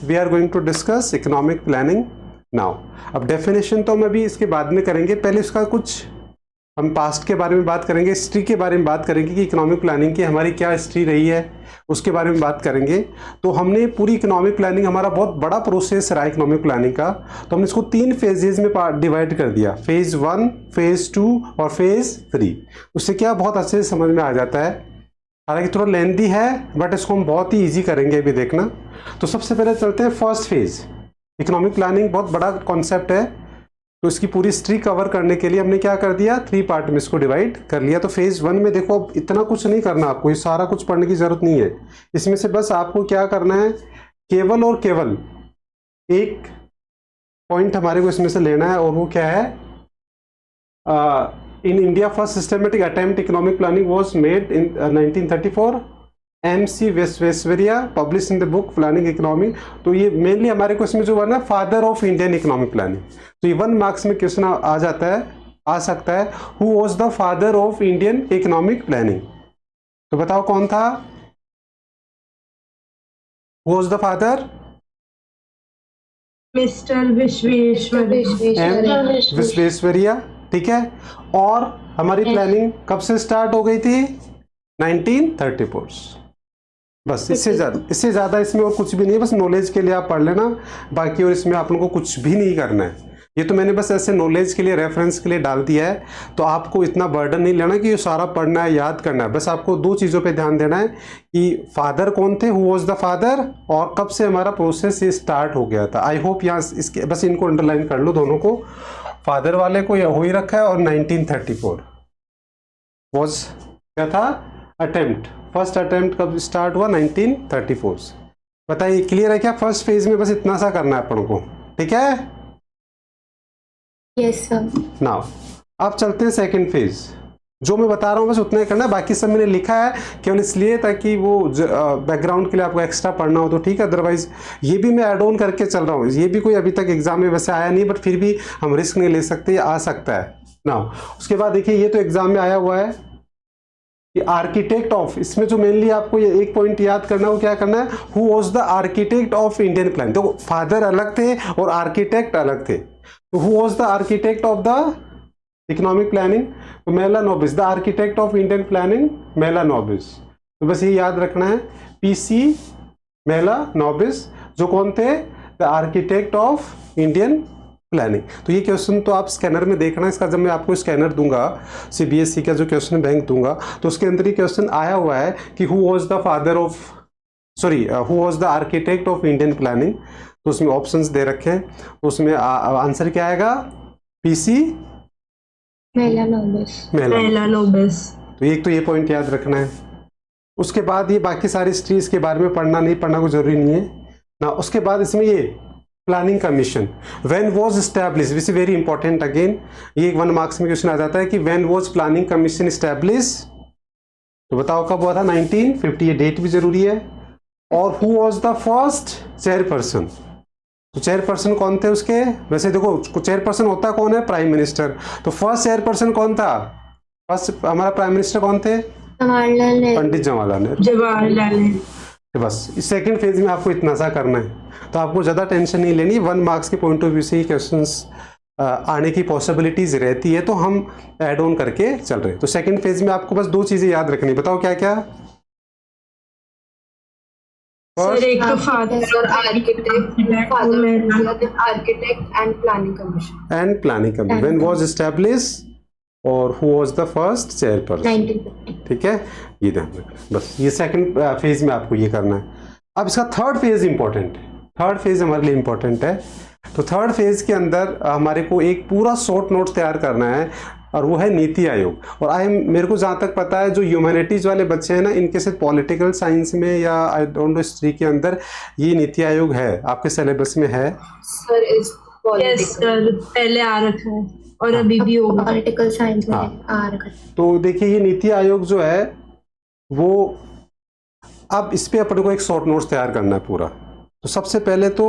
We are going to discuss economic planning now. अब definition तो हम अभी इसके बाद में करेंगे, पहले इसका कुछ हम पास्ट के बारे में बात करेंगे, हिस्ट्री के बारे में बात करेंगे कि इकोनॉमिक प्लानिंग की हमारी क्या हिस्ट्री रही है, उसके बारे में बात करेंगे। तो हमने पूरी इकोनॉमिक प्लानिंग, हमारा बहुत बड़ा प्रोसेस रहा इकोनॉमिक प्लानिंग का, तो हमने इसको 3 फेजेज में डिवाइड कर दिया, फेज 1, फेज 2 और फेज 3। उससे क्या बहुत अच्छे से समझ में आ जाता है। हालांकि थोड़ा लेंथी है बट इसको हम बहुत ही ईजी करेंगे अभी देखना। तो सबसे पहले चलते हैं फर्स्ट फेज। इकोनॉमिक प्लानिंग बहुत बड़ा कॉन्सेप्ट है, तो इसकी पूरी हिस्ट्री कवर करने के लिए हमने क्या कर दिया, 3 पार्ट में इसको डिवाइड कर लिया। तो फेज 1 में देखो अब इतना कुछ नहीं करना आपको, ये सारा कुछ पढ़ने की जरूरत नहीं है। इसमें से बस आपको क्या करना है, केवल और केवल एक पॉइंट हमारे को इसमें से लेना है, और वो क्या है, in India first systematic attempt economic planning was made in 1934, MC Visvesvaraya publish in the book planning economy. तो ये मेनली हमारे को इसमें जो है ना, father of Indian economic planning. तो ये 1 मार्क्स में क्वेश्चन आ जाता है, आ सकता है, who was the father of Indian economic planning. तो बताओ कौन था, who was the father? Mister Visvesvaraya. ठीक है। और हमारी प्लानिंग कब से स्टार्ट हो गई थी, 1934। बस इससे ज़्यादा इसमें और कुछ भी नहीं है, बस नॉलेज के लिए आप पढ़ लेना, बाकी और इसमें आप लोगों को कुछ भी नहीं करना है। ये तो मैंने बस ऐसे नॉलेज के लिए, रेफरेंस के लिए डाल दिया है। तो आपको इतना बर्डन नहीं लेना कि ये सारा पढ़ना है, याद करना है। बस आपको 2 चीज़ों पे ध्यान देना है कि फादर कौन थे, हु वाज द फादर, और कब से हमारा प्रोसेस ये स्टार्ट हो गया था। आई होप यहाँ इसके बस इनको अंडरलाइन कर लो, दोनों को, फादर वाले को हो ही रखा है, और 1934 वॉज क्या था, अटेम्प्ट, फर्स्ट अटेम्प्ट कब स्टार्ट हुआ, 1934 से। बताइए क्लियर है क्या? फर्स्ट फेज में बस इतना सा करना है अपन को, ठीक है? Yes sir. नाउ अब चलते हैं सेकंड फेज। जो मैं बता रहा हूँ बस उतना ही करना है, बाकी सब मैंने लिखा है केवल इसलिए ताकि वो बैकग्राउंड के लिए आपको एक्स्ट्रा पढ़ना हो तो ठीक है, अदरवाइज ये भी मैं ऐड ऑन करके चल रहा हूँ। ये भी कोई अभी तक एग्जाम में वैसे आया नहीं, बट फिर भी हम रिस्क नहीं ले सकते, ये आ सकता है। नाउ उसके बाद देखिए, ये तो एग्जाम में आया हुआ है कि आर्किटेक्ट ऑफ, इसमें जो मेनली आपको ये एक पॉइंट याद करना है, वो क्या करना है, who was the architect of Indian planning. तो फादर अलग थे और आर्किटेक्ट अलग थे। तो who was the architect of the economic planning, तो Mahalanobis, the architect of Indian planning Mahalanobis. तो बस ये याद रखना है, PC मेलानोबिस, जो कौन थे, the architect of Indian planning. तो ये क्वेश्चन तो आप स्कैनर में देखना, इसका जब मैं आपको स्कैनर दूंगा, CBSE का जो क्वेश्चन बैंक दूंगा, तो उसके अंदर ही क्वेश्चन आया हुआ है कि who was the father of, sorry who was the architect of Indian planning. तो उसमें ऑप्शंस दे रखे हैं, तो उसमें आंसर क्या आएगा, PC मेलानोबिस। तो एक तो ये पॉइंट याद रखना है। उसके बाद ये बाकी सारी हिस्ट्री इसके बारे में पढ़ना नहीं पढ़ना कोई जरूरी नहीं है ना। उसके बाद इसमें ये planning commission, when was establish, which is very important again, ये 1 मार्क्स में क्वेश्चन आ जाता है कि when was planning commission establish. तो बताओ कब हुआ था, 1950, ये डेट भी जरूरी है। और who was the first chairperson, तो चेयरपर्सन कौन थे उसके, वैसे देखो चेयरपर्सन होता कौन है, प्राइम मिनिस्टर। तो फर्स्ट चेयरपर्सन कौन था, फर्स्ट हमारा प्राइम मिनिस्टर कौन थे, पंडित जवाहरलाल नेहरू। तो बस इस सेकंड फेज में आपको इतना सा करना है, तो आपको ज़्यादा टेंशन नहीं लेनी। 1 मार्क्स के पॉइंट ऑफ व्यू से ही क्वेश्चंस आने की पॉसिबिलिटीज रहती है, तो हम ऐड ऑन करके चल रहे हैं। तो सेकंड फेज में आपको बस 2 चीज़ें याद रखनी, बताओ क्या क्या। सर एक तो फादर और architect and planning commission. And planning commission, when was establish और who was the first chairperson, 1950। ठीक है, ये ध्यान रखना। बस ये सेकंड फेज में आपको ये करना है। अब इसका थर्ड फेज इंपॉर्टेंट है, थर्ड फेज हमारे लिए इंपॉर्टेंट है। तो थर्ड फेज के अंदर हमारे को एक पूरा शॉर्ट नोट तैयार करना है, और वो है नीति आयोग। और मेरे को जहाँ तक पता है, जो ह्यूमैनिटीज वाले बच्चे हैं ना, इनके साथ पॉलिटिकल साइंस में या आई डोंट नो हिस्ट्री के अंदर ये नीति आयोग है, आपके सिलेबस में है सर इस यस सर, पहले आ रखा है और अभी भी होगा, पॉलिटिकल साइंस में आ रखा है। तो देखिए ये नीति आयोग जो है वो, अब इस पे अपन को एक शॉर्ट नोट्स तैयार करना है पूरा। तो सबसे पहले तो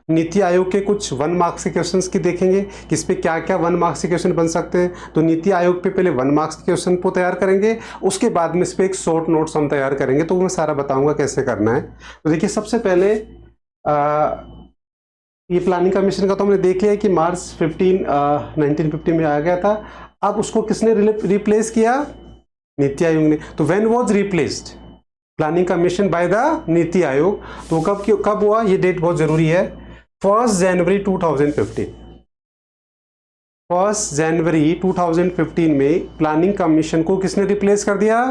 नीति आयोग के कुछ 1 मार्क्स के क्वेश्चंस की देखेंगे कि इस पे क्या क्या 1 मार्क्स के क्वेश्चन बन सकते हैं। तो नीति आयोग पे पहले 1 मार्क्स के क्वेश्चन को तैयार करेंगे, उसके बाद में इस पे एक शॉर्ट नोट्स हम तैयार करेंगे, तो मैं सारा बताऊंगा कैसे करना है। तो देखिए सबसे पहले ये प्लानिंग कमीशन का तो हमने देख लिया कि मार्च 1950 में आ गया था। अब उसको किसने रिप्लेस किया? नीति आयोग ने। तो when was replaced planning commission by the नीति आयोग, तो कब हुआ? ये डेट बहुत जरूरी है, 1 जनवरी 2015। 1 जनवरी 2015 में प्लानिंग कमीशन को किसने रिप्लेस कर दिया?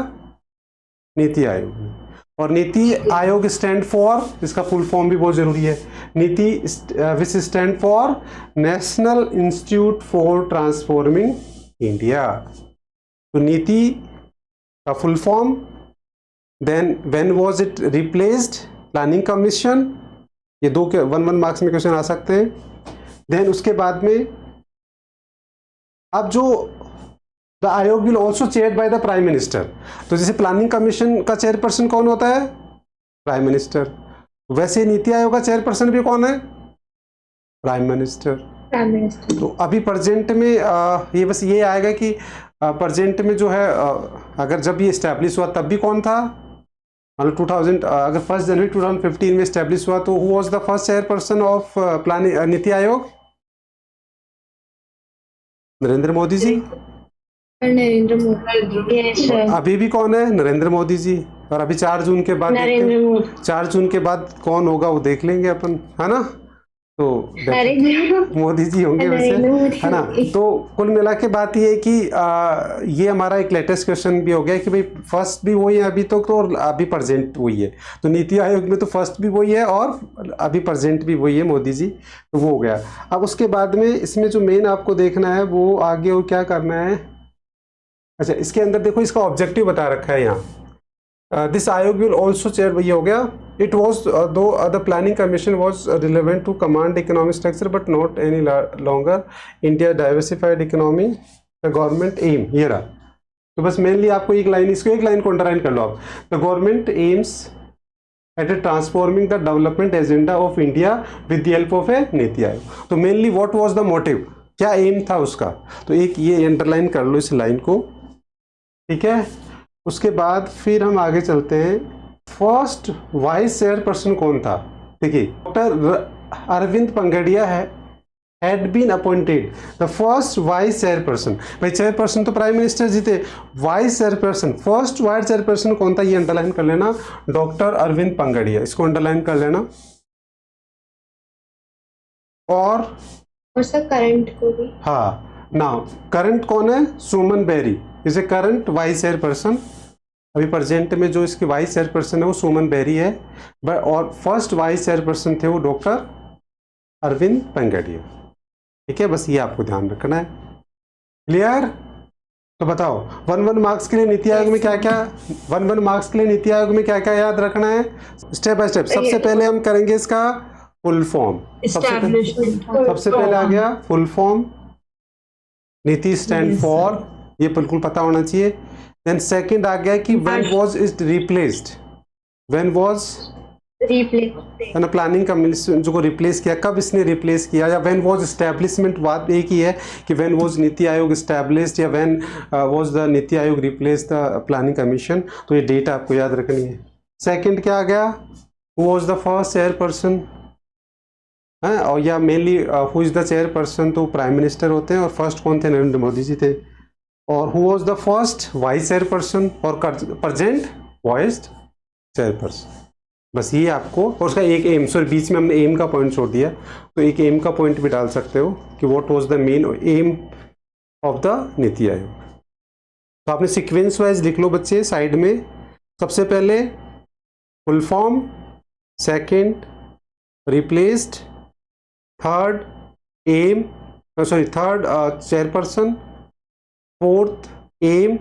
नीति आयोग ने। और नीति आयोग स्टैंड फॉर, इसका फुल फॉर्म भी बहुत जरूरी है, NITI which stand for national institute for transforming India. तो नीति का full form, then when was it replaced planning commission, ये दो के 1 मार्क्स में क्वेश्चन आ सकते हैं। देन उसके बाद में अब जो द आयोग will also chaired by the prime minister, तो जैसे प्लानिंग कमीशन का चेयरपर्सन कौन होता है? Prime minister. वैसे नीति आयोग का चेयरपर्सन भी कौन है? Prime minister. तो अभी प्रेजेंट में ये बस ये आएगा कि प्रेजेंट में जो है अगर जब ये इस्टेब्लिश हुआ तब भी कौन था? मतलब 2000 अगर 1 जनवरी 2015 में इस्टेब्लिश हुआ तो who was the first chairperson of planning NITI Aayog? Narendra Modi ji. Narendra Modi. Yes sir, अभी भी कौन है? नरेंद्र मोदी जी। और अभी 4 जून के बाद नरेंद्र मोदी। 4 जून के बाद कौन होगा वो देख लेंगे अपन, है ना? तो मोदी जी होंगे वैसे, है ना? तो कुल मिला के बात ये है कि ये हमारा एक लेटेस्ट क्वेश्चन भी हो गया कि भाई फर्स्ट भी वही है अभी तक तो, और अभी प्रेजेंट वही है। तो नीति आयोग में तो फर्स्ट भी वही है और अभी प्रेजेंट भी वही है मोदी जी, तो वो हो गया। अब उसके बाद में इसमें जो मेन आपको देखना है वो आगे और क्या करना है। अच्छा, इसके अंदर देखो इसका ऑब्जेक्टिव बता रखा है यहाँ, दिस आयोग विल ऑल्सो चेयर, वही हो गया। It was though the planning commission was relevant to command economic structure but not any longer India diversified economy the government aim, ये रहा। तो बस मेनली आपको एक लाइन, इसको एक लाइन को अंडरलाइन कर लो आप। The government aims at transforming the development agenda of India with the help of a NITI Aayog. तो mainly what was the motive, क्या एम था उसका, तो एक ये अंडरलाइन कर लो इस लाइन को, ठीक है। उसके बाद फिर हम आगे चलते हैं। फर्स्ट वाइस चेयरपर्सन कौन था? देखिए डॉक्टर अरविंद पंगडिया है, had been appointed the first vice chairperson. भाई चेयरपर्सन तो प्राइम मिनिस्टर जी थे, vice chairperson, first vice chairperson कौन था ये अंडरलाइन कर लेना, डॉक्टर अरविंद पंगडिया, इसको अंडरलाइन कर लेना। और सर करंट को भी, हाँ नाउ करंट कौन है? Suman Bery is a current vice chairperson. अभी प्रेजेंट में जो इसके वाइस चेयरपर्सन है वो सुमन बेरी है, और फर्स्ट वाइस चेयरपर्सन थे वो डॉक्टर अरविंद पंगडिया, ठीक है। बस ये आपको ध्यान रखना है, क्लियर? तो बताओ 1 मार्क्स के लिए नीति आयोग में क्या क्या, 1 मार्क्स के लिए नीति आयोग में क्या क्या याद रखना है, स्टेप बाय स्टेप। सबसे पहले हम करेंगे इसका फुल फॉर्म। सबसे पहले आ गया फुल फॉर्म, नीति स्टैंड फॉर, ये बिल्कुल पता होना चाहिए। देन सेकंड आ गया कि when was it replaced, when was replace ना प्लानिंग कमीशन जो को रिप्लेस किया, कब इसने रिप्लेस किया, या व्हेन वाज एस्टैब्लिशमेंट, बात एक ही है कि when was NITI Aayog established या when was the NITI Aayog replace the planning commission, तो ये डेट आपको याद रखनी है। सेकंड क्या आ गया, who was the first chairperson, है, और या mainly who is the chairperson, तो प्राइम मिनिस्टर होते हैं, और फर्स्ट कौन थे? नरेंद्र मोदी जी थे। और who was the first vice chairperson और प्रेजेंट वाइस चेयरपर्सन, बस ये आपको। और उसका एक एम, सॉरी बीच में हमने एम का पॉइंट छोड़ दिया, तो एक एम का पॉइंट भी डाल सकते हो कि what was the main M of the नीति आयोग। तो आपने सीक्वेंस वाइज लिख लो बच्चे साइड में। सबसे पहले full form, second replaced, third M, sorry third chairperson, fourth M,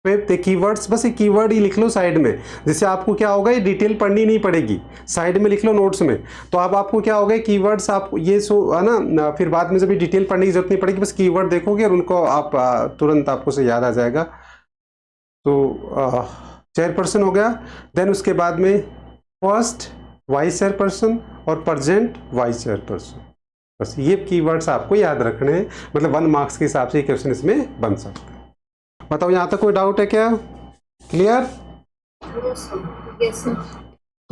fifth keywords. बस ये कीवर्ड ही लिख लो साइड में, जिससे आपको क्या होगा, ये डिटेल पढ़नी नहीं पड़ेगी, साइड में लिख लो नोट्स में। तो अब आपको क्या होगा, कीवर्ड्स आप ये सो है ना, फिर बाद में जब डिटेल पढ़ने की जरूरत नहीं पड़ेगी, बस कीवर्ड देखोगे और उनको आप तुरंत आपको से याद आ जाएगा। तो चेयरपर्सन हो गया। देन उसके बाद में फर्स्ट वाइस चेयरपर्सन और प्रेजेंट वाइस चेयरपर्सन, बस ये कीवर्ड्स आपको याद रखने हैं। मतलब 1 मार्क्स के हिसाब से ये क्वेश्चन इसमें बन सकता है। बताओ यहाँ तक कोई डाउट है क्या? क्लियर? Yes sir.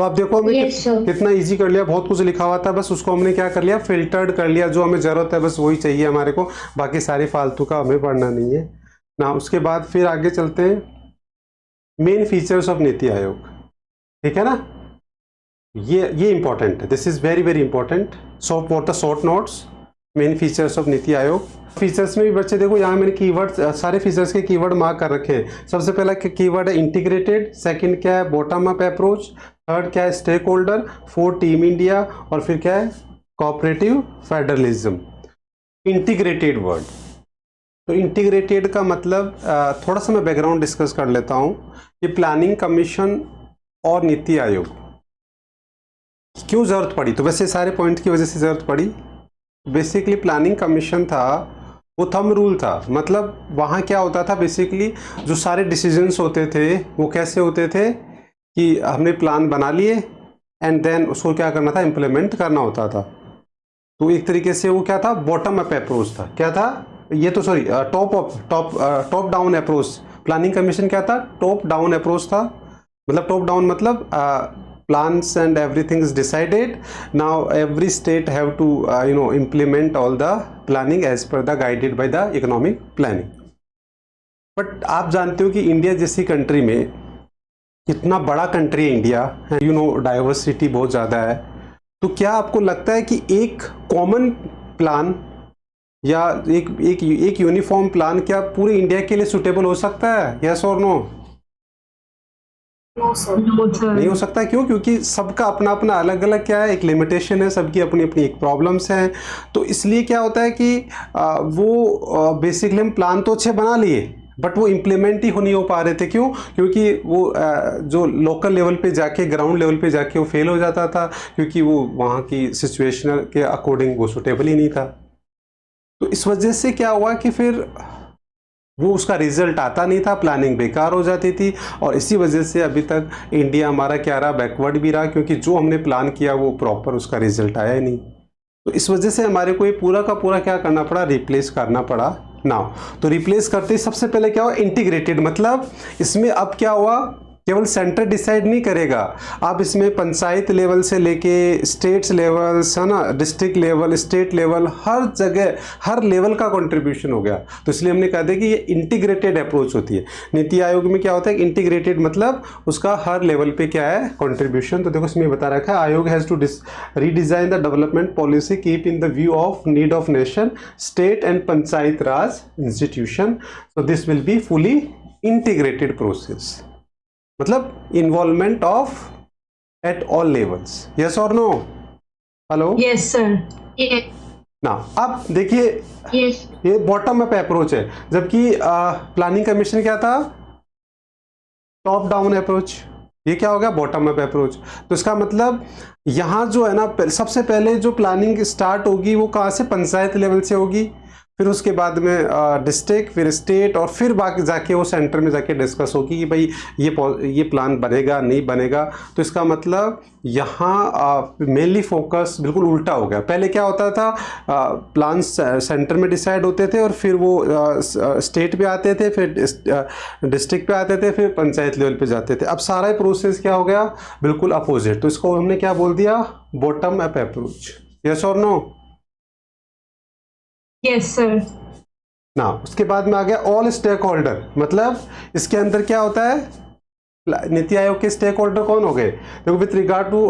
तो आप देखो हमने Yes, sir. कितना इजी कर लिया, बहुत कुछ लिखा हुआ था, बस उसको हमने क्या कर लिया, फिल्टर्ड कर लिया, जो हमें जरूरत है बस वही चाहिए हमारे को, बाकी सारी फालतू का हमें पढ़ना नहीं है ना। उसके बाद फिर आगे चलते हैं, main features of NITI Aayog, ठीक है ना। ये इंपॉर्टेंट है, this is very very important. So for the short notes, main features of NITI Aayog. Features में भी बच्चे देखो, यहाँ मैंने कीवर्ड, सारे फीचर्स के कीवर्ड मार्क कर रखे हैं। सबसे पहला कीवर्ड है इंटीग्रेटेड, सेकंड क्या है बॉटम अप अप्रोच, थर्ड क्या है stake holder, fourth team India, और फिर क्या है कोऑपरेटिव फेडरलिज्म। इंटीग्रेटेड वर्ड, तो इंटीग्रेटेड का मतलब थोड़ा सा मैं बैकग्राउंड डिस्कस कर लेता हूँ। कि प्लानिंग कमीशन और नीति आयोग क्यों जरूरत पड़ी, तो वैसे सारे पॉइंट की वजह से जरूरत पड़ी। बेसिकली प्लानिंग कमीशन था वो थंब रूल था, मतलब वहाँ क्या होता था बेसिकली, जो सारे डिसीजंस होते थे वो कैसे होते थे कि हमने प्लान बना लिए एंड देन उसको क्या करना था, इम्प्लीमेंट करना होता था। तो एक तरीके से वो क्या था, बॉटम अप अप्रोच था। क्या था ये, तो sorry top down approach. Planning commission क्या था, टॉप डाउन अप्रोच था। मतलब टॉप डाउन मतलब plans and everything is decided, now every state have to implement all the planning as per the guided by the economic planning। But आप जानते हो कि India जैसी कंट्री में, कितना बड़ा कंट्री है इंडिया, डाइवर्सिटी बहुत ज़्यादा है, तो क्या आपको लगता है कि एक कॉमन प्लान या एक यूनिफॉर्म प्लान क्या पूरे इंडिया के लिए सुटेबल हो सकता है, यस और नो? No, sir. नहीं हो सकता। क्यों? क्योंकि सबका अपना अपना अलग अलग क्या है, एक लिमिटेशन है, सबकी अपनी अपनी एक प्रॉब्लम्स हैं। तो इसलिए क्या होता है कि वो बेसिकली हम प्लान तो अच्छे बना लिए बट वो इम्प्लीमेंट ही नहीं हो पा रहे थे। क्यों? क्योंकि वो जो लोकल लेवल पे जाके, ग्राउंड लेवल पे जाके वो फेल हो जाता था, क्योंकि वो वहाँ की सिचुएशन के अकॉर्डिंग वो सुटेबल ही नहीं था। तो इस वजह से क्या हुआ कि फिर वो उसका रिजल्ट आता नहीं था, प्लानिंग बेकार हो जाती थी, और इसी वजह से अभी तक इंडिया हमारा क्या रहा, बैकवर्ड भी रहा, क्योंकि जो हमने प्लान किया वो प्रॉपर उसका रिजल्ट आया ही नहीं। तो इस वजह से हमारे को ये पूरा का पूरा क्या करना पड़ा, रिप्लेस करना पड़ा नाउ। तो रिप्लेस करते ही सबसे पहले क्या हुआ, इंटीग्रेटेड, मतलब इसमें अब क्या हुआ, केवल सेंटर डिसाइड नहीं करेगा, आप इसमें पंचायत लेवल से लेके स्टेट्स लेवल है ना, डिस्ट्रिक्ट लेवल, स्टेट लेवल, हर जगह हर लेवल का कंट्रीब्यूशन हो गया। तो इसलिए हमने कहा था कि ये इंटीग्रेटेड अप्रोच होती है। नीति आयोग में क्या होता है, इंटीग्रेटेड मतलब उसका हर लेवल पे क्या है कंट्रीब्यूशन। तो देखो इसमें बता रखा है, Aayog has to redesign the development policy keep in the view of need of nation, state and panchayat raj institution. So this will be fully integrated process, मतलब involvement of at all levels, yes और no? Hello, Yes, sir. Yes. ना अब देखिए Yes. ये bottom up approach है, जबकि planning commission क्या था, टॉप डाउन अप्रोच। ये क्या हो गया, बॉटम अप अप्रोच। तो इसका मतलब यहाँ जो है ना, सबसे पहले जो प्लानिंग स्टार्ट होगी वो कहाँ से, पंचायत लेवल से होगी, फिर उसके बाद में डिस्ट्रिक्ट, फिर स्टेट, और फिर बाकी जाके वो सेंटर में जाके डिस्कस होगी कि भाई ये प्लान बनेगा नहीं बनेगा। तो इसका मतलब यहाँ मेनली फोकस बिल्कुल उल्टा हो गया। पहले क्या होता था, प्लान सेंटर में डिसाइड होते थे और फिर वो स्टेट पे आते थे, फिर डिस्ट्रिक्ट पे आते थे, फिर पंचायत लेवल पे जाते थे। अब सारा प्रोसेस क्या हो गया, बिल्कुल अपोजिट। तो इसको हमने क्या बोल दिया, बॉटम अप अप्रोच, यस और नो? Yes, sir. ना उसके बाद में आ गया ऑल स्टेक होल्डर, मतलब इसके अंदर क्या होता है, नीति आयोग के स्टेक होल्डर कौन हो गए, देखो with regard to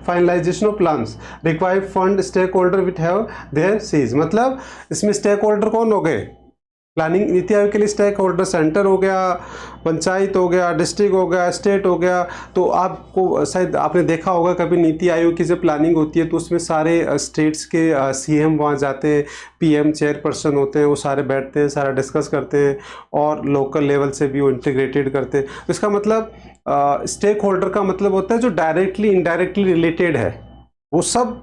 finalisation of plans required fund stake holder with have their says. मतलब इसमें स्टेक होल्डर कौन हो गए, प्लानिंग नीति आयोग के लिए स्टेक होल्डर सेंटर हो गया, पंचायत हो गया, डिस्ट्रिक्ट हो गया, स्टेट हो गया। तो आपको शायद आपने देखा होगा कभी नीति आयोग की जब प्लानिंग होती है तो उसमें सारे स्टेट्स के सीएम वहाँ जाते हैं, पीएम चेयरपर्सन होते हैं, वो सारे बैठते हैं, सारा डिस्कस करते हैं, और लोकल लेवल से भी वो इंटीग्रेटेड करते हैं। तो इसका मतलब स्टेक होल्डर का मतलब होता है जो डायरेक्टली इनडायरेक्टली रिलेटेड है, वो सब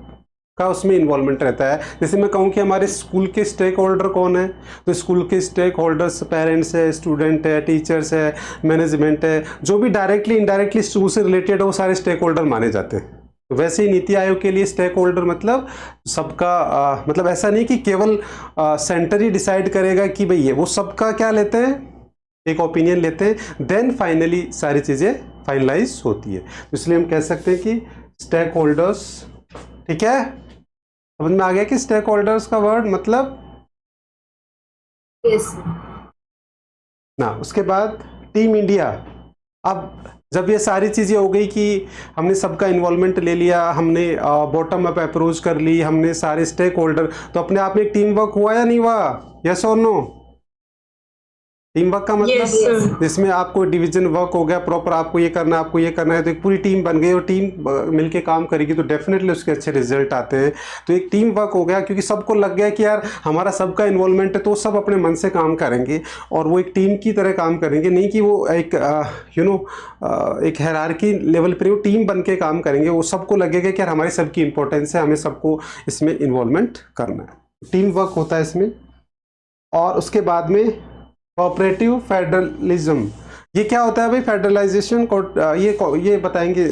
का उसमें इन्वॉल्वमेंट रहता है। जैसे मैं कहूँ कि हमारे स्कूल के स्टेक होल्डर कौन है, तो स्कूल के स्टेक होल्डर्स पेरेंट्स है, स्टूडेंट है, टीचर्स है, मैनेजमेंट है, जो भी डायरेक्टली इनडायरेक्टली स्कूल से रिलेटेड है वो सारे स्टेक होल्डर माने जाते हैं। तो वैसे ही नीति आयोग के लिए स्टेक होल्डर मतलब सबका, मतलब ऐसा नहीं कि केवल सेंटर ही डिसाइड करेगा कि भाई ये, वो सबका क्या लेते हैं, एक ओपिनियन लेते हैं, देन फाइनली सारी चीज़ें फाइनलाइज होती है। तो इसलिए हम कह सकते हैं कि स्टेक होल्डर्स, ठीक है, समझ में आ गया कि स्टेक होल्डर्स का वर्ड मतलब Yes. ना। उसके बाद टीम इंडिया। अब जब ये सारी चीज़ें हो गई कि हमने सबका इन्वॉल्वमेंट ले लिया, हमने बॉटम अप अप्रोच कर ली, हमने सारे स्टेक होल्डर, तो अपने आप में टीम वर्क हुआ या नहीं हुआ? यस और नो? टीम वर्क का Yes, मतलब sir. जिसमें आपको डिवीजन वर्क हो गया प्रॉपर, आपको ये करना है, आपको ये करना है, तो एक पूरी टीम बन गई और टीम मिलके काम करेगी तो डेफिनेटली उसके अच्छे रिजल्ट आते हैं। तो एक टीम वर्क हो गया क्योंकि सबको लग गया कि यार हमारा सबका इन्वॉल्वमेंट है, तो सब अपने मन से काम करेंगे और वो एक टीम की तरह काम करेंगे, नहीं कि वो एक एक हायरार्की लेवल पर वो टीम बन के काम करेंगे। वो सबको लगेगा कि यार हमारी सबकी इंपॉर्टेंस है, हमें सबको इसमें इन्वॉल्वमेंट करना है। टीम वर्क होता है इसमें। और उसके बाद में कोऑपरेटिव फेडरलिज्म। ये क्या होता है भाई? फेडरलाइजेशन को ये बताएंगे,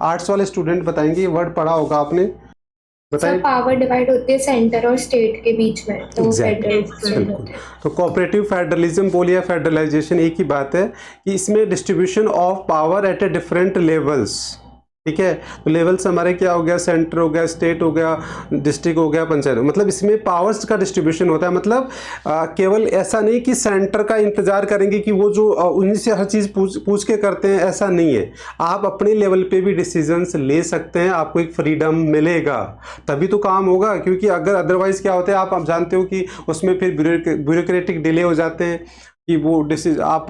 आर्ट्स वाले स्टूडेंट बताएंगे, ये वर्ड पढ़ा होगा आपने, सब बताइए। पावर डिवाइड होती है सेंटर और स्टेट के बीच में, तो Exactly. फेडरल बिल्कुल। तो कोऑपरेटिव फेडरलिज्म बोलिए, फेडरलाइजेशन, एक ही बात है कि इसमें distribution of power at a different levels, ठीक है। तो लेवल्स हमारे क्या हो गया? सेंटर हो गया, स्टेट हो गया, डिस्ट्रिक्ट हो गया, पंचायत। मतलब इसमें पावर्स का डिस्ट्रीब्यूशन होता है। मतलब केवल ऐसा नहीं कि सेंटर का इंतजार करेंगे कि वो जो उन्हीं से हर चीज़ पूछ के करते हैं, ऐसा नहीं है। आप अपने लेवल पे भी डिसीजंस ले सकते हैं, आपको एक फ्रीडम मिलेगा, तभी तो काम होगा। क्योंकि अगर अदरवाइज क्या होता है, आप जानते हो कि उसमें फिर ब्यूरोक्रेटिक डिले हो जाते हैं कि वो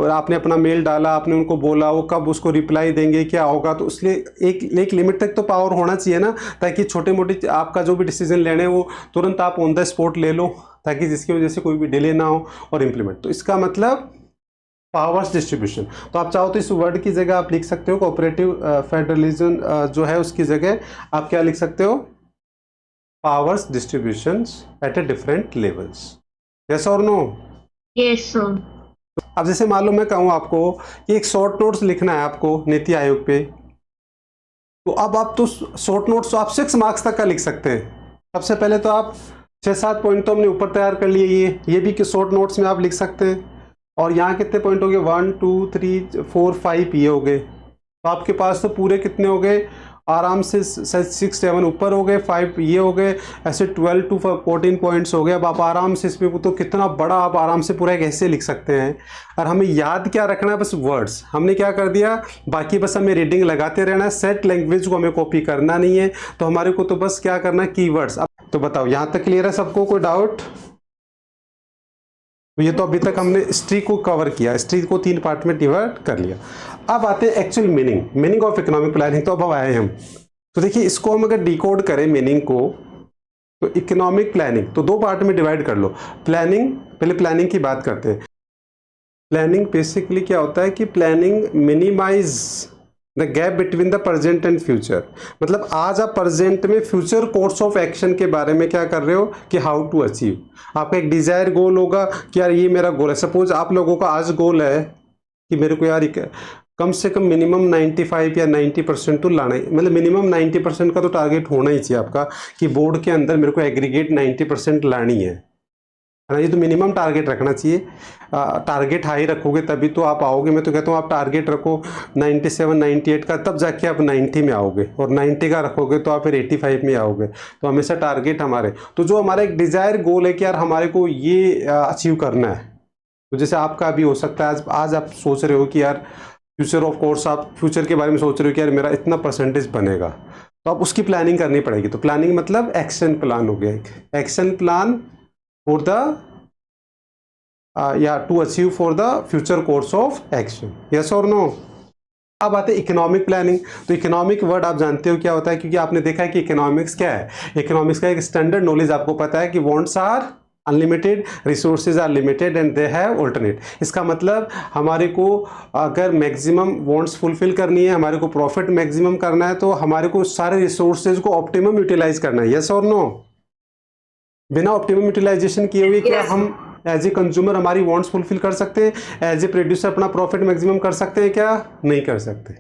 आपने अपना मेल डाला, आपने उनको बोला, वो कब उसको रिप्लाई देंगे, क्या होगा। तो इसलिए एक लिमिट तक तो पावर होना चाहिए ना, ताकि छोटे मोटे आपका जो भी डिसीजन लेने वो तुरंत आप ऑन द स्पॉट ले लो, ताकि जिसकी वजह से कोई भी डिले ना हो और इम्प्लीमेंट। तो इसका मतलब पावर्स डिस्ट्रीब्यूशन। तो आप चाहो तो इस वर्ड की जगह आप लिख सकते हो कोऑपरेटिव फेडरलिज्म जो है उसकी जगह आप क्या लिख सकते हो? Powers distributions at a different levels. Yes और नो? Yes, sir. अब जैसे मान लो मैं कहूँ आपको कि एक शॉर्ट नोट्स लिखना है आपको नीति आयोग पे, तो अब आप तो शॉर्ट नोट्स तो आप 6 मार्क्स तक का लिख सकते हैं। सबसे पहले तो आप 6-7 पॉइंट तो हमने ऊपर तैयार कर लिए, ये भी कि शॉर्ट नोट्स में आप लिख सकते हैं। और यहाँ कितने पॉइंट हो गए? 1 2 3 4 5 ये हो गए। तो आपके पास तो पूरे कितने हो गए? आराम से 6 7 ऊपर हो गए, 5 ये हो गए, ऐसे 12 to 14 पॉइंट्स हो गए। अब आप आराम से इसमें तो कितना बड़ा आप आराम से पूरा एक ऐसे लिख सकते हैं। और हमें याद क्या रखना है? बस वर्ड्स। हमने क्या कर दिया, बाकी बस हमें रीडिंग लगाते रहना है, सेट लैंग्वेज को हमें कॉपी करना नहीं है। तो हमारे को तो बस क्या करना है, कीवर्ड्स। अब तो बताओ यहाँ तक क्लियर है सबको? कोई डाउट? तो ये तो अभी तक हमने हिस्ट्री को कवर किया, हिस्ट्री को 3 पार्ट में डिवाइड कर लिया। अब आते हैं actual meaning of economic planning. तो अब आए हम, तो देखिए इसको हम अगर डिकोड करें मीनिंग को, तो इकोनॉमिक प्लानिंग तो 2 पार्ट में डिवाइड कर लो। प्लानिंग, पहले प्लानिंग की बात करते हैं। प्लानिंग बेसिकली क्या होता है कि planning minimize the gap between the present and future. मतलब आज आप प्रेजेंट में फ्यूचर कोर्स ऑफ एक्शन के बारे में क्या कर रहे हो कि हाउ टू अचीव। आपका एक डिजायर गोल होगा कि यार ये मेरा गोल है। सपोज आप लोगों का आज गोल है कि मेरे को यार कम से कम मिनिमम 95 या 90% तो लाना ही, मतलब मिनिमम 90% का तो टारगेट होना ही चाहिए आपका कि बोर्ड के अंदर मेरे को एग्रीगेट 90% लानी है ना। ये तो मिनिमम टारगेट रखना चाहिए। टारगेट हाई रखोगे तभी तो आप आओगे। मैं तो कहता हूँ आप टारगेट रखो 97 98 का, तब जाके आप 90 में आओगे, और 90 का रखोगे तो आप फिर 85 में आओगे। तो हमेशा टारगेट हमारे, तो जो हमारा एक डिजायर गोल है कि यार हमारे को ये अचीव करना है। तो जैसे आपका भी हो सकता है आज आप सोच रहे हो कि यार फ्यूचर ऑफ कोर्स, आप फ्यूचर के बारे में सोच रहे हो कि यार मेरा इतना परसेंटेज बनेगा, तो आप उसकी प्लानिंग करनी पड़ेगी। तो प्लानिंग मतलब एक्शन प्लान हो गया, एक एक्शन प्लान फॉर द या to achieve for the future course of action. Yes और नो? अब आते हैं इकोनॉमिक प्लानिंग। तो इकोनॉमिक वर्ड आप जानते हो क्या होता है, क्योंकि आपने देखा है कि इकोनॉमिक्स क्या है। इकोनॉमिक्स का एक स्टैंडर्ड नॉलेज आपको पता है कि wants are unlimited, resources are limited and they have alternate. इसका मतलब हमारे को अगर मैक्सिमम वांट्स फुलफिल करनी है, हमारे को प्रॉफिट मैक्सिमम करना है, तो हमारे को सारे रिसोर्सेज को ऑप्टिमम यूटिलाइज करना है। यस और नो? बिना ऑप्टिमम यूटिलाइजेशन किए हुए क्या हम एज ए कंज्यूमर हमारी वांट्स फुलफिल कर सकते हैं? एज ए प्रोड्यूसर अपना प्रॉफिट मैक्सिमम कर सकते हैं क्या? नहीं कर सकते।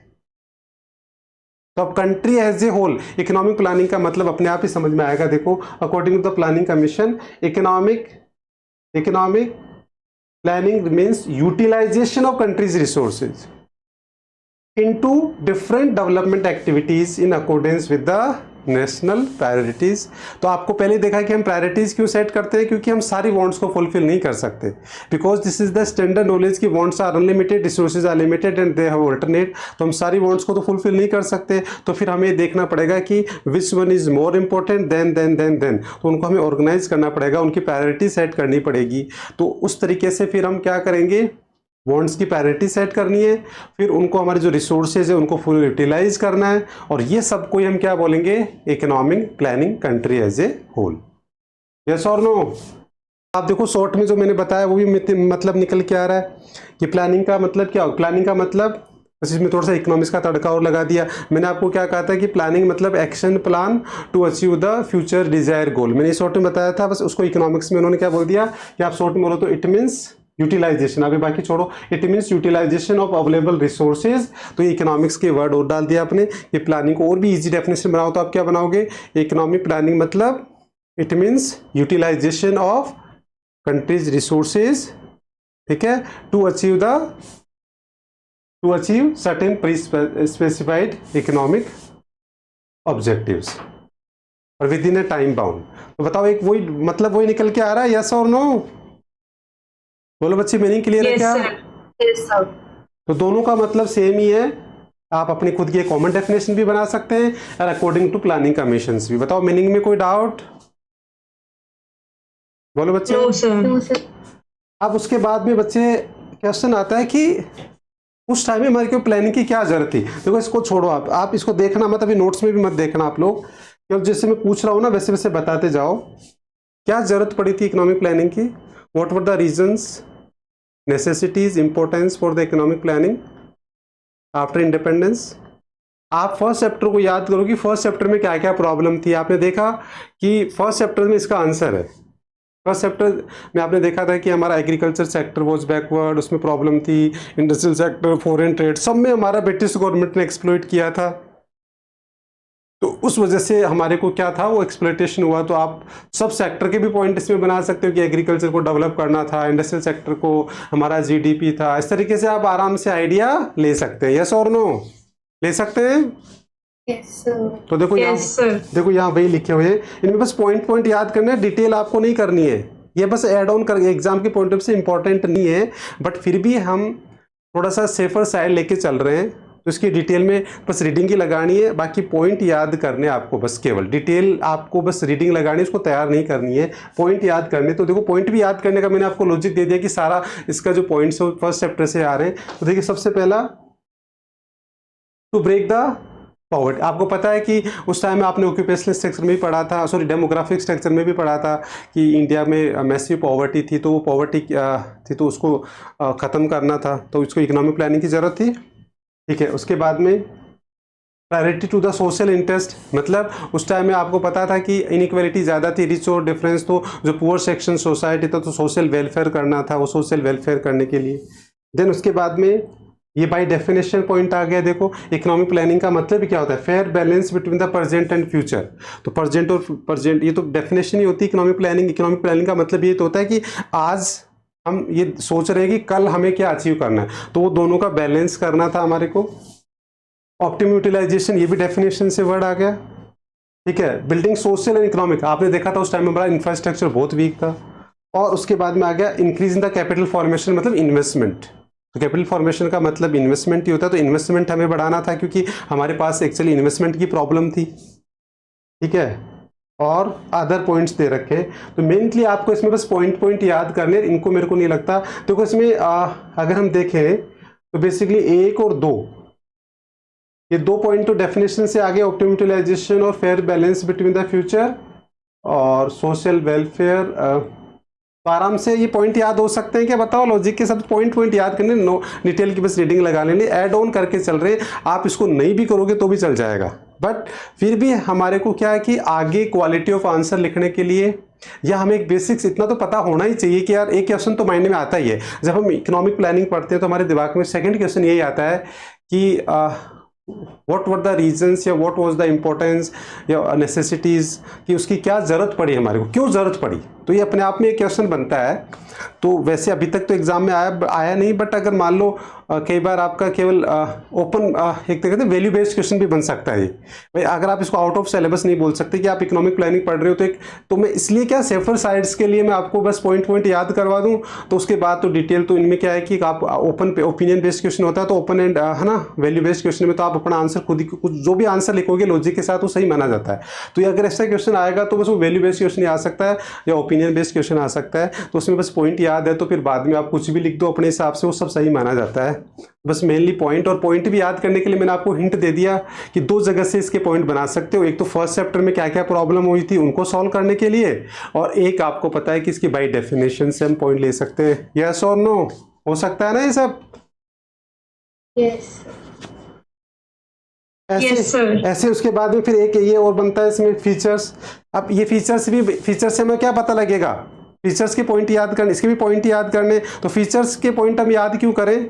तो अब country as a whole, economic planning का मतलब अपने आप ही समझ में आएगा। देखो, according to the planning commission, economic planning means utilisation of country's resources. into different development activities in accordance with the national priorities. तो आपको पहले देखा कि हम प्रायोरिटीज़ क्यों सेट करते हैं, क्योंकि हम सारी वांट्स को फुलफिल नहीं कर सकते, because this is the standard knowledge कि wants are unlimited, resources are limited and they have alternate. तो हम सारी वांट्स को तो फुलफिल नहीं कर सकते, तो फिर हमें देखना पड़ेगा कि which one is more important than, तो उनको हमें ऑर्गेनाइज करना पड़ेगा, उनकी प्रायोरिटी सेट करनी पड़ेगी। तो उस तरीके से फिर हम क्या करेंगे, वांट्स की प्रायोरिटी सेट करनी है, फिर उनको हमारे जो रिसोर्सेज है उनको फुल यूटिलाइज करना है, और ये सब को हम क्या बोलेंगे, economic planning country as a whole. Yes और नो? आप देखो शॉर्ट में जो मैंने बताया वो भी मतलब निकल के आ रहा है कि प्लानिंग का मतलब क्या हो। प्लानिंग का मतलब, इसमें थोड़ा सा इकोनॉमिक्स का तड़का और लगा दिया। मैंने आपको क्या कहा था कि प्लानिंग मतलब action plan to achieve the future desire goal, मैंने शॉर्ट में बताया था, बस उसको इकोनॉमिक्स में उन्होंने क्या बोल दिया कि आप शॉर्ट में बोलो तो इट मीन्स यूटिलाइजेशन, अभी बाकी छोड़ो, it means utilisation of available resources. तो ये इकोनॉमिक्स के वर्ड और डाल दिया आपने। ये प्लानिंग को और भी इजी डेफिनेशन बनाओ तो आप क्या बनाओगे, इकोनॉमिक प्लानिंग मतलब it means utilisation of country's resources, ठीक है, to achieve certain pre specified economic objectives और within a time bound. तो बताओ एक वही मतलब वही निकल के आ रहा है, यस और नो? बोलो बच्चे, मीनिंग क्लियर है क्या? Yes sir. तो दोनों का मतलब सेम ही है। आप अपनी खुद की कॉमन डेफिनेशन भी बना सकते हैं और अकॉर्डिंग टू प्लानिंग कमीशंस भी। बताओ मीनिंग में कोई डाउट? बोलो बच्चे। No sir. No sir. अब उसके बाद में बच्चे क्वेश्चन आता है कि उस टाइम में हमारे को प्लानिंग की क्या जरूरत थी। देखो इसको छोड़ो, आप इसको देखना मत, अभी नोट्स में भी मत देखना आप लोग, क्योंकि जैसे मैं पूछ रहा हूँ ना वैसे वैसे बताते जाओ। क्या जरूरत पड़ी थी इकोनॉमिक प्लानिंग की? What were the reasons, necessities, importance for the economic planning after independence? आप फर्स्ट चैप्टर को याद करो कि फर्स्ट चैप्टर में क्या क्या प्रॉब्लम थी। आपने देखा कि फर्स्ट चैप्टर में इसका आंसर है। फर्स्ट चैप्टर में आपने देखा था कि हमारा एग्रीकल्चर सेक्टर वॉज बैकवर्ड, उसमें प्रॉब्लम थी, इंडस्ट्रियल सेक्टर, फॉरेन ट्रेड, सब में हमारा ब्रिटिश गवर्नमेंट ने एक्सप्लॉइट किया था, तो उस वजह से हमारे को क्या था, वो एक्सप्लॉइटेशन हुआ। तो आप सब सेक्टर के भी पॉइंट इसमें बना सकते हो कि एग्रीकल्चर को डेवलप करना था, इंडस्ट्रियल सेक्टर को हमारा जीडीपी था। इस तरीके से आप आराम से आइडिया ले सकते हैं। यस और नो? ले सकते हैं? Yes sir. तो देखो देखो यहाँ वही लिखे हुए हैं, इनमें बस पॉइंट याद करना है, डिटेल आपको नहीं करनी है। ये बस एड ऑन कर, एग्जाम के पॉइंट ऑफ से इंपॉर्टेंट नहीं है, बट फिर भी हम थोड़ा सा सेफर साइड लेके चल रहे हैं, तो इसकी डिटेल में बस रीडिंग ही लगानी है, बाकी पॉइंट याद करने आपको, बस केवल डिटेल आपको बस रीडिंग लगानी है, उसको तैयार नहीं करनी है, पॉइंट याद करने। तो देखो पॉइंट भी याद करने का मैंने आपको लॉजिक दे दिया कि सारा इसका जो पॉइंट्स है वो फर्स्ट चैप्टर से आ रहे हैं। तो देखिए सबसे पहला, टू ब्रेक द पॉवर्टी। आपको पता है कि उस टाइम में आपने ऑक्यूपेशनल स्ट्रक्चर में भी पढ़ा था, सॉरी डेमोग्राफिक स्ट्रक्चर में भी पढ़ा था कि इंडिया में मैसिव पॉवर्टी थी, तो वो पॉवर्टी थी तो उसको ख़त्म करना था, तो उसको इकोनॉमिक प्लानिंग की ज़रूरत थी, ठीक है। उसके बाद में priority to the social interest, मतलब उस टाइम में आपको पता था कि इनइक्वालिटी ज़्यादा थी, रिच और डिफरेंस, तो जो पुअर सेक्शन सोसाइटी था तो सोशल वेलफेयर करना था, वो सोशल वेलफेयर करने के लिए। देन उसके बाद में ये बाय डेफिनेशन पॉइंट आ गया। देखो इकोनॉमिक प्लानिंग का मतलब क्या होता है, fair balance between the present and future. तो प्रेजेंट और प्रेजेंट, ये तो डेफिनेशन ही होती है इकोनॉमिक प्लानिंग। इकोनॉमिक प्लानिंग का मतलब ये तो होता है कि आज हम ये सोच रहे हैं कि कल हमें क्या अचीव करना है, तो वो दोनों का बैलेंस करना था हमारे को। ऑप्टिमम यूटिलाइजेशन, ये भी डेफिनेशन से वर्ड आ गया, ठीक है। बिल्डिंग सोशल एंड इकोनॉमिक, आपने देखा था उस टाइम में हमारा इंफ्रास्ट्रक्चर बहुत वीक था। और उसके बाद में आ गया increase in the capital formation, मतलब इन्वेस्टमेंट। तो कैपिटल फॉर्मेशन का मतलब इन्वेस्टमेंट ही होता है, तो इन्वेस्टमेंट हमें बढ़ाना था क्योंकि हमारे पास एक्चुअली इन्वेस्टमेंट की प्रॉब्लम थी, ठीक है। और अदर पॉइंट्स दे रखे, तो मेनली आपको इसमें बस पॉइंट याद करने, इनको मेरे को नहीं लगता। देखो इसमें अगर हम देखें तो बेसिकली 1 और 2, ये 2 पॉइंट तो डेफिनेशन से आगे, ऑप्टिमम यूटिलाइजेशन और fair balance between the future और सोशल वेलफेयर, तो आराम से ये पॉइंट याद हो सकते हैं क्या? बताओ लॉजिक के साथ पॉइंट याद करने, नो डिटेल की बस रीडिंग लगा लेनी, ऐड ऑन करके चल रहे। आप इसको नहीं भी करोगे तो भी चल जाएगा, बट फिर भी हमारे को क्या है कि आगे क्वालिटी ऑफ आंसर लिखने के लिए या हमें एक बेसिक्स इतना तो पता होना ही चाहिए कि यार एक क्वेश्चन तो माइंड में आता ही है। जब हम इकोनॉमिक प्लानिंग पढ़ते हैं तो हमारे दिमाग में सेकंड क्वेश्चन यही आता है कि व्हाट वर द रीजंस या व्हाट वाज द इम्पोर्टेंस या नेसेसिटीज़, कि उसकी क्या ज़रूरत पड़ी हमारे को, क्यों ज़रूरत पड़ी। तो ये अपने आप में एक क्वेश्चन बनता है। तो वैसे अभी तक तो एग्जाम में आया नहीं, बट अगर मान लो कई बार आपका केवल ओपन एक तरह से वैल्यू बेस्ड क्वेश्चन भी बन सकता है ये। भाई अगर आप इसको आउट ऑफ सिलेबस नहीं बोल सकते कि आप इकोनॉमिक प्लानिंग पढ़ रहे हो, तो मैं इसलिए क्या सेफर साइड्स के लिए मैं आपको बस पॉइंट याद करवा दूं, तो उसके बाद तो डिटेल तो इनमें क्या है कि आप ओपन पे ओपिनियन बेस्ड क्वेश्चन होता है, तो ओपन एंड है ना वैल्यू बेस्ड क्वेश्चन में तो आप अपना आंसर खुद ही कुछ जो भी आंसर लिखोगे लॉजिक के साथ वो सही माना जाता है। तो ये अगर ऐसा क्वेश्चन आएगा तो बस वो वैल्यू बेस्ड क्वेश्चन आ सकता है या ओपिनियन बेस्ड क्वेश्चन आ सकता है, तो उसमें बस पॉइंट याद है तो फिर बाद में आप कुछ भी लिख दो अपने हिसाब से, वो सब सही माना जाता है। बस मेनली पॉइंट, और पॉइंट भी याद करने के लिए मैंने आपको हिंट दे दिया कि दो जगह से इसके पॉइंट बना सकते हो। एक तो फर्स्ट चैप्टर में क्या क्या प्रॉब्लम हुई थी उनको सॉल्व करने के लिए, और एक आपको पता है कि इसकी बाय डेफिनेशन से हम पॉइंट ले सकते हैं। यस और नो, हो सकता है ना ये सब? Yes. ऐसे Yes, sir. ऐसे उसके बाद में फिर एक ये और बनता है इसमें फीचर्स। अब ये फीचर्स से हमें क्या पता लगेगा? फीचर्स के पॉइंट याद करने, इसके भी पॉइंट याद करने। तो फीचर्स के पॉइंट हम याद क्यों करें?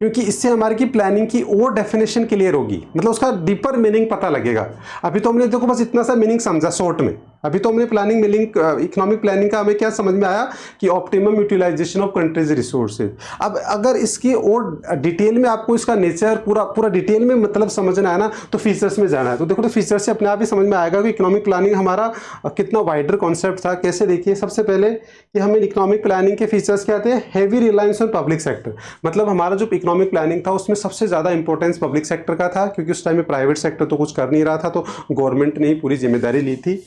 क्योंकि इससे हमारी की प्लानिंग की और डेफिनेशन क्लियर होगी, मतलब उसका डीपर मीनिंग पता लगेगा। अभी तो हमने देखो बस इतना सा मीनिंग समझा शॉर्ट में। अभी तो हमने प्लानिंग मीनिंग इकोनॉमिक प्लानिंग का हमें क्या समझ में आया कि optimum utilisation of country's resources. अब अगर इसकी और डिटेल में आपको इसका नेचर पूरा डिटेल में मतलब समझना है ना, तो फीचर्स में जाना है। तो देखो तो फीचर्स से अपने आप ही समझ में आएगा कि इकोनॉमिक प्लानिंग हमारा कितना वाइडर कॉन्सेप्ट था। कैसे? देखिए सबसे पहले कि हमें इकोनॉमिक प्लानिंग के फीचर्स क्या आते हैं? Heavy reliance on public sector, मतलब हमारा जो इकोनॉमिक प्लानिंग था उसमें सबसे ज़्यादा इंपॉर्टेंस पब्लिक सेक्टर का था, क्योंकि उस टाइम में प्राइवेट सेक्टर तो कुछ कर नहीं रहा था, तो गवर्नमेंट ने ही पूरी जिम्मेदारी ली थी।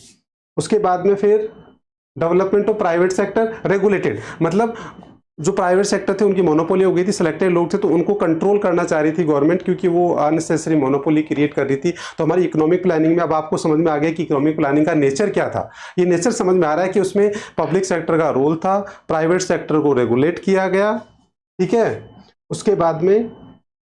उसके बाद में फिर development of private sector regulated, मतलब जो प्राइवेट सेक्टर थे उनकी मोनोपोली हो गई थी, सिलेक्टेड लोग थे तो उनको कंट्रोल करना चाह रही थी गवर्नमेंट, क्योंकि वो अननेसेसरी मोनोपोली क्रिएट कर रही थी। तो हमारी इकोनॉमिक प्लानिंग में अब आपको समझ में आ गया कि इकोनॉमिक प्लानिंग का नेचर क्या था। ये नेचर समझ में आ रहा है कि उसमें पब्लिक सेक्टर का रोल था, प्राइवेट सेक्टर को रेगुलेट किया गया, ठीक है। उसके बाद में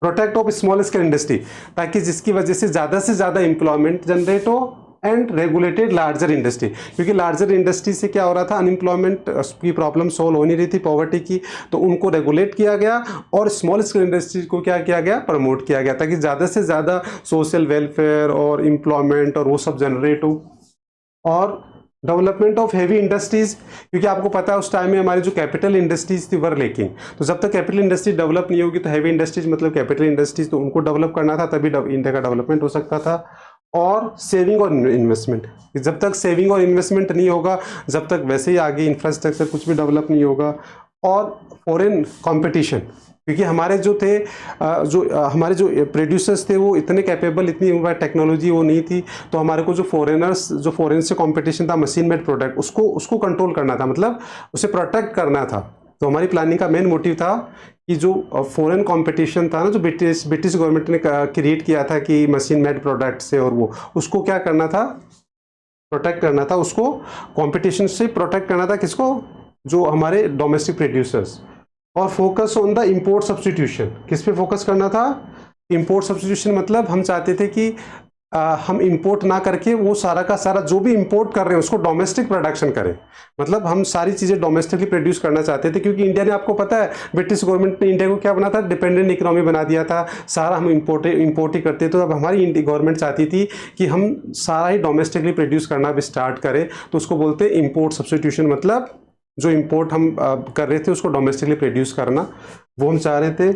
protect of small scale industry, ताकि जिसकी वजह से ज़्यादा एम्प्लॉयमेंट जनरेट हो, एंड रेगुलेटेड लार्जर इंडस्ट्री, क्योंकि लार्जर इंडस्ट्री से क्या हो रहा था, अनएम्प्लॉयमेंट की प्रॉब्लम सोल्व हो नहीं रही थी, पॉवर्टी की, तो उनको रेगुलेट किया गया और स्मॉल स्केल इंडस्ट्री को क्या किया गया? प्रमोट किया गया, ताकि ज़्यादा से ज़्यादा सोशल वेलफेयर और एम्प्लॉयमेंट और वो सब जनरेट हो। और डेवलपमेंट ऑफ हैवी इंडस्ट्रीज, क्योंकि आपको पता है उस टाइम में हमारी जो कैपिटल इंडस्ट्रीज थी वर लेकिंग, तो जब तक कैपिटल इंडस्ट्री डेवलप नहीं होगी तो हैवी इंडस्ट्रीज मतलब कैपिटल इंडस्ट्रीज, तो उनको डेवलप करना था, तभी इंडिया का डेवलपमेंट हो सकता था। और सेविंग और इन्वेस्टमेंट, जब तक सेविंग और इन्वेस्टमेंट नहीं होगा, जब तक वैसे ही आगे इंफ्रास्ट्रक्चर कुछ भी डेवलप नहीं होगा। और फॉरेन कंपटीशन, क्योंकि हमारे जो थे हमारे जो प्रोड्यूसर्स थे वो इतने कैपेबल, इतनी टेक्नोलॉजी वो नहीं थी, तो हमारे को जो फॉरेन से कंपटीशन था मशीन मेड प्रोडक्ट, उसको कंट्रोल करना था, मतलब उसे प्रोटेक्ट करना था। तो हमारी प्लानिंग का मेन मोटिव था कि जो फॉरेन कंपटीशन था ना, जो ब्रिटिश गवर्नमेंट ने क्रिएट किया था कि मशीन मेड प्रोडक्ट से, और वो उसको क्या करना था? प्रोटेक्ट करना था, उसको कंपटीशन से प्रोटेक्ट करना था। किसको? जो हमारे डोमेस्टिक प्रोड्यूसर्स। और focus on the import substitution, किस पे फोकस करना था? इंपोर्ट सब्स्टिट्यूशन, मतलब हम चाहते थे कि हम इंपोर्ट ना करके वो सारा का सारा जो भी इंपोर्ट कर रहे हैं उसको डोमेस्टिक प्रोडक्शन करें, मतलब हम सारी चीज़ें डोमेस्टिकली प्रोड्यूस करना चाहते थे। क्योंकि इंडिया ने, आपको पता है ब्रिटिश गवर्नमेंट ने इंडिया को क्या बना था? डिपेंडेंट इकोनॉमी बना दिया था, सारा हम इंपोर्ट ही करते। तो अब हमारी गवर्नमेंट चाहती थी कि हम सारा ही डोमेस्टिकली प्रोड्यूस करना भी स्टार्ट करें, तो उसको बोलते हैं इंपोर्ट सब्स्टिट्यूशन, मतलब जो इंपोर्ट हम कर रहे थे उसको डोमेस्टिकली प्रोड्यूस करना, वो हम चाह रहे थे।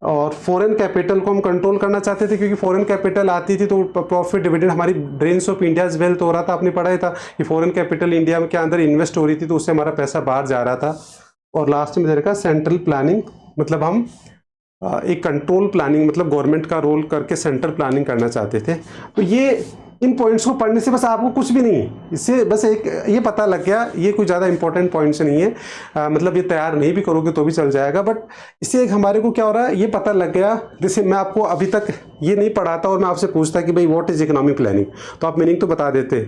और फॉरेन कैपिटल को हम कंट्रोल करना चाहते थे, क्योंकि फॉरेन कैपिटल आती थी तो प्रॉफिट डिविडेंड, हमारी ड्रेन्स ऑफ इंडियाज वेल्थ हो रहा था, आपने पढ़ा ही था कि फॉरेन कैपिटल इंडिया के अंदर इन्वेस्ट हो रही थी, तो उससे हमारा पैसा बाहर जा रहा था। और लास्ट में देखा सेंट्रल प्लानिंग, मतलब हम एक कंट्रोल प्लानिंग, मतलब गवर्नमेंट का रोल करके सेंट्रल प्लानिंग करना चाहते थे। तो ये इन पॉइंट्स को पढ़ने से बस आपको कुछ भी नहीं, इससे बस एक ये पता लग गया, ये कोई ज़्यादा इंपॉर्टेंट पॉइंट्स नहीं है, मतलब ये तैयार नहीं भी करोगे तो भी चल जाएगा, बट इससे एक हमारे को क्या हो रहा है ये पता लग गया। जैसे मैं आपको अभी तक ये नहीं पढ़ाता और मैं आपसे पूछता कि भाई व्हाट इज इकोनॉमिक प्लानिंग, तो आप मीनिंग तो बता देते,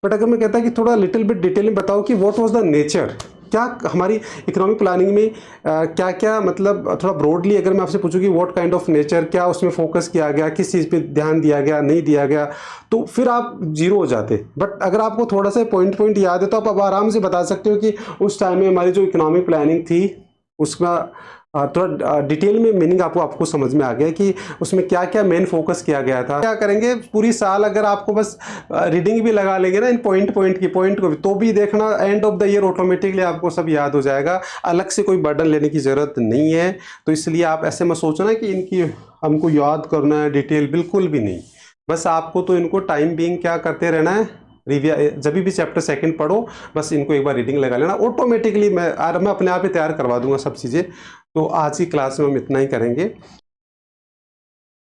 बट अगर मैं कहता कि थोड़ा लिटिल बिट डिटेल में बताओ कि व्हाट वाज द नेचर, क्या हमारी इकोनॉमिक प्लानिंग में क्या क्या, मतलब थोड़ा ब्रॉडली अगर मैं आपसे पूछूं कि व्हाट काइंड ऑफ नेचर, क्या उसमें फोकस किया गया, किस चीज़ पे ध्यान दिया गया, नहीं दिया गया, तो फिर आप जीरो हो जाते। बट अगर आपको थोड़ा सा पॉइंट याद है तो आप अब आराम से बता सकते हो कि उस टाइम में हमारी जो इकोनॉमिक प्लानिंग थी उसका थोड़ा डिटेल में मीनिंग आपको समझ में आ गया कि उसमें क्या क्या मेन फोकस किया गया था। क्या करेंगे पूरी साल अगर आपको बस रीडिंग भी लगा लेंगे ना इन पॉइंट को भी, तो भी देखना end of the year automatically आपको सब याद हो जाएगा, अलग से कोई बर्डन लेने की ज़रूरत नहीं है। तो इसलिए आप ऐसे मत सोचना कि इनकी हमको याद करना है डिटेल, बिल्कुल भी नहीं। बस आपको तो इनको टाइम बीइंग क्या करते रहना है, जब भी चैप्टर सेकंड पढ़ो बस इनको एक बार रीडिंग लगा लेना, ऑटोमेटिकली मैं अपने आप ही तैयार करवा दूंगा सब चीज़ें। तो आज की क्लास में हम इतना ही करेंगे।